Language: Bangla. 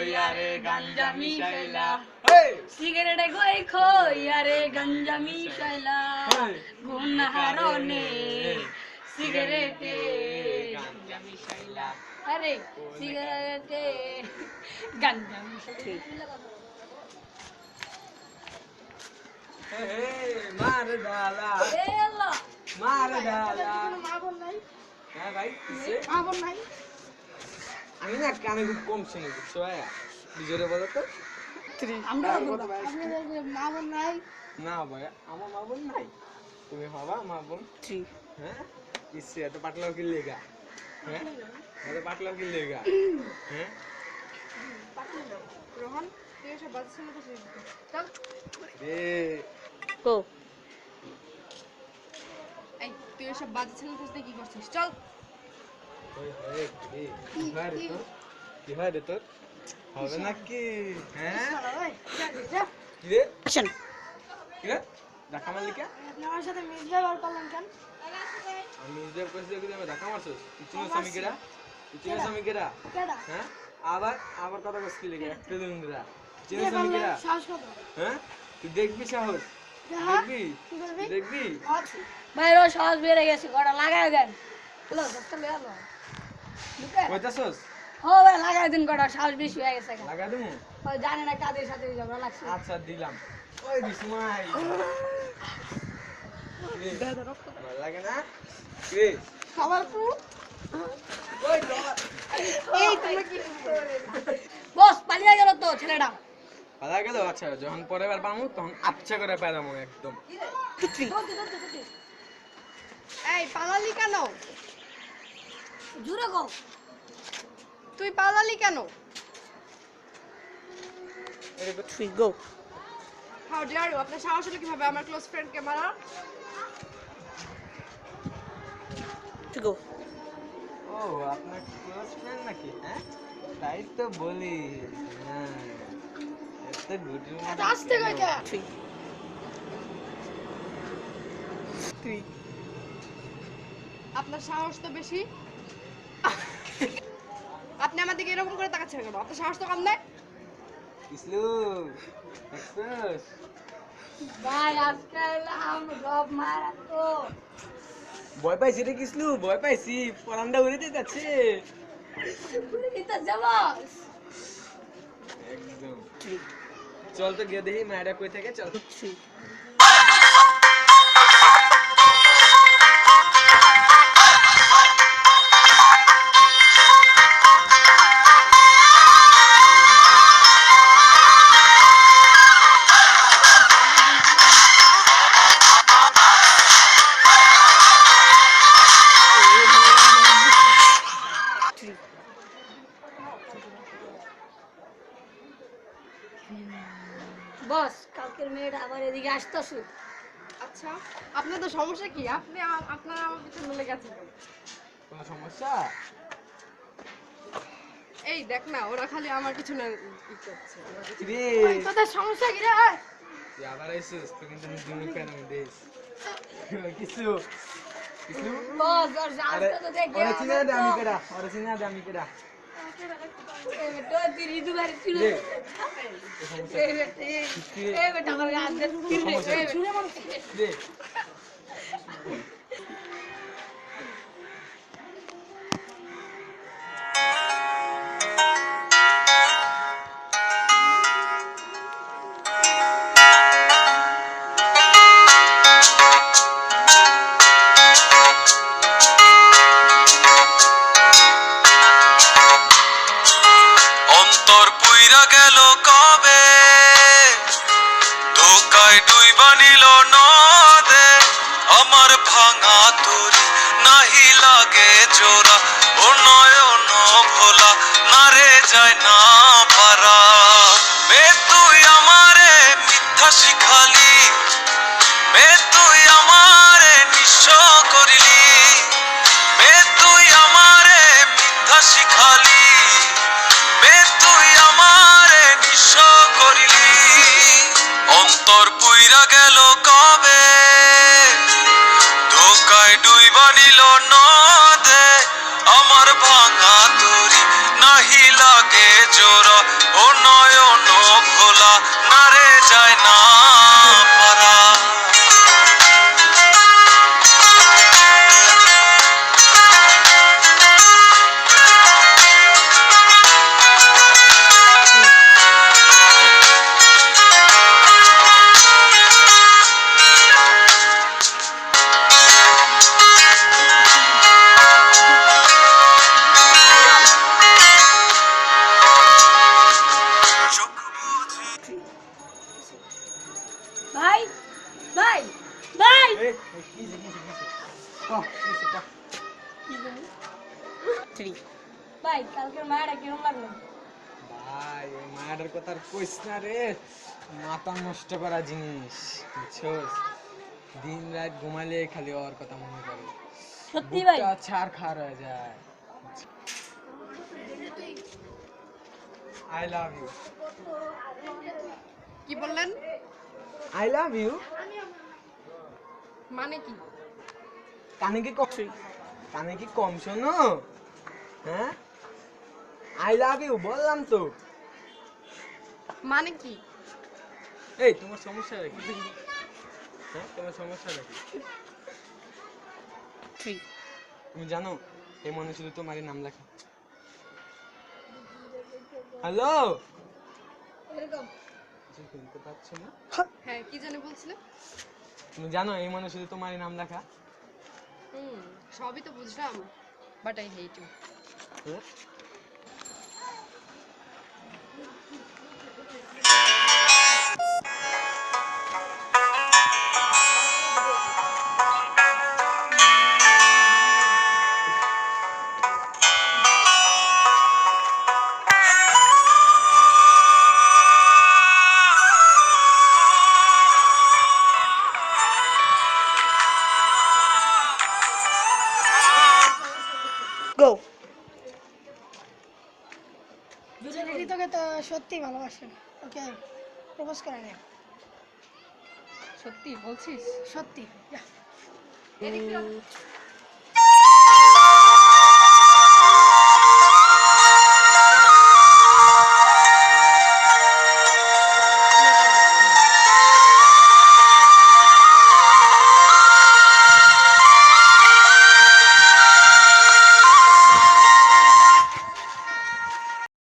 ইয়ারে গাঞ্জা মিশাইলা সিগারেটে গই খই ইয়ারে গাঞ্জা মিশাইলা কোন হারনে সিগারেটে গাঞ্জা মিশাইলা আরে সিগারেটে গাঞ্জা মিশাইলা মার ডালা এ আল্লাহ মার ডালা মা বল নাই হ্যাঁ ভাই কিসে মা বল নাই আমি না কানে খুব কম শুনি বুঝছো ভাই বিজরে বলো তো আমরা মা বল নাই না ভাই আমার মা বোন নাই তুমি হবা মা বোন হ্যাঁ কিসে এত পাতলাও কি লেগা হ্যাঁ এত পাতলাও কি লেগা হ্যাঁ রোহন তুই এসব বাজছিল তো চল এ কো এই তুই এসব বাজছিল তো কি করছিস চল ওই হে কি হয় রে তোর হবে নাকি হ্যাঁ কি রে আসেন কি রে দেখা মারলি কে আপনার সাথে মিসব্যবহার করলেন কেন আমি নিজের কইছি যে আমি দেখা মারছস ইচিনো সামিকেরা ইচিনো সামিকেরা কেডা হ্যাঁ আবার আবার কথা কইছিস লেগে একটা দিন ধরে ইচিনো সামিকেরা সাহস কত হ্যাঁ তুই দেখবি সাহস দেখবি দেখবি ভাই রো সাহস বেড়ে গেছে গড়া লাগায় দেন চলো দস্তা লয়ে আলো কইতাছস ও ভাই লাগায় দেন গড়া সাহস বেশি হয়ে গেছে লাগা দেবো ওই জানে না কাদের সাথে ঝগড়া লাগছে আচ্ছা দিলাম ওই বিসমাই ভালো লাগে না কি খাবার তো ওই ধর এই তুমি কি বস পালিয়ে গেল তো ছেলেটা ভালো গেল আচ্ছা যখন পরের বার পামু তখন আচ্ছা করে পাইলাম একদম এই পালালি কেন জুরে গো তুই পালালি কেন তুই গো হাউ ডিয়ার ইউ আপনার সাহস হলো কিভাবে আমার ক্লোজ ফ্রেন্ডকে মারা তুই গো ও আপনার ক্লোজ ফ্রেন্ড নাকি হ্যাঁ তাই তো বলি হ্যাঁ এত গুড আস্তে কইটা তুই আপনার সাহস তো বেশি আপনি আমার দিকে এরকম করে তাকাচ্ছেন কেন আপনার সাহস তো কম নাই কিসলু এক্সপ্রেস ভাই আজকাল আম রব মারা তো ভয় পাইছি রে কিসলু ভয় পাইছি পরান্ডা উড়ে দিয়ে যাচ্ছে এটা জবাস একদম চল তো গিয়ে দেখি মায়েরা কই থেকে চল বস কালকের মেয়েটা আবার এদিকে আসতেছে আচ্ছা আপনার তো সমস্যা কি আপনি আপনারা আমার পিছনে লেগে আছেন কোনো সমস্যা এই দেখ না ওরা খালি আমার পিছনে ই করছে রে তোদের সমস্যা কি রে তুই আবার আইছিস তুই কিন্তু নিজে প্যারাম দিস কিছু কিছু বস ওর জানতে তো দেখে ওরে চিনা দে আমি কেডা ওরে চিনা দে আমি কেডা তো তিরি দুবার ছিল রে এই বেটা আমার গাছ দে ছুঁড়ে মার রে অন্তর পুইরা গেল কবে ধোকায় ডুইবা নিল নদে আমার ভাঙা তরি নাহি লাগে জোড়া ও নয়ন ভোলা নারে যায় না পারা মে তুই আমারে মিথ্যা শিখালি মে তুই আমারে নিঃস্ব করিলি মে তুই আমারে মিথ্যা শিখালি মে তুই আমারে নিঃস্ব করিলি অন্তর পুইরা গেল কবে ধোকায় ডুইবা নিল নদে আমার ভাঙা তরি নাহি লাগে জোড়া ও কালকের মায়েরা কিরম লাগলো? ভাই ওই মায়াটার কথা আর কইস না রে, মাথা নষ্ট করা জিনিস বুঝছস। দিন রাত ঘুমালে খালি ওর কথা মনে পড়ে, সত্যি ভাই? বুকটা ছাড় খার হয়ে যায়। I love you. কি বললেন? আই লাভ ইউ মানে কি? কানে কি কম শোনো? হ্যাঁ, আই লাভ ইউ বললাম তো। মানে কি? এই তোমার সমস্যা কি? হ্যাঁ, তোমার সমস্যা কি? ঠিক। তুমি জানো এই মনে শুধু তোমারই নাম লেখা। হ্যালো, এরকম। শুনতে পাচ্ছ না? হ্যাঁ, কি জানি বলছিলেন? তুমি জানো এই মনে শুধু তোমারই নাম লেখা। সবই তো বুঝলাম, বাট আই হেট ইউ। হ্যাঁ? গো। ছেলেটি তোকে তো সত্যি ভালোবাসে, ওকে প্রপোজ করে নে। সত্যি বলছিস? সত্যি যা। এদিক ফিরো।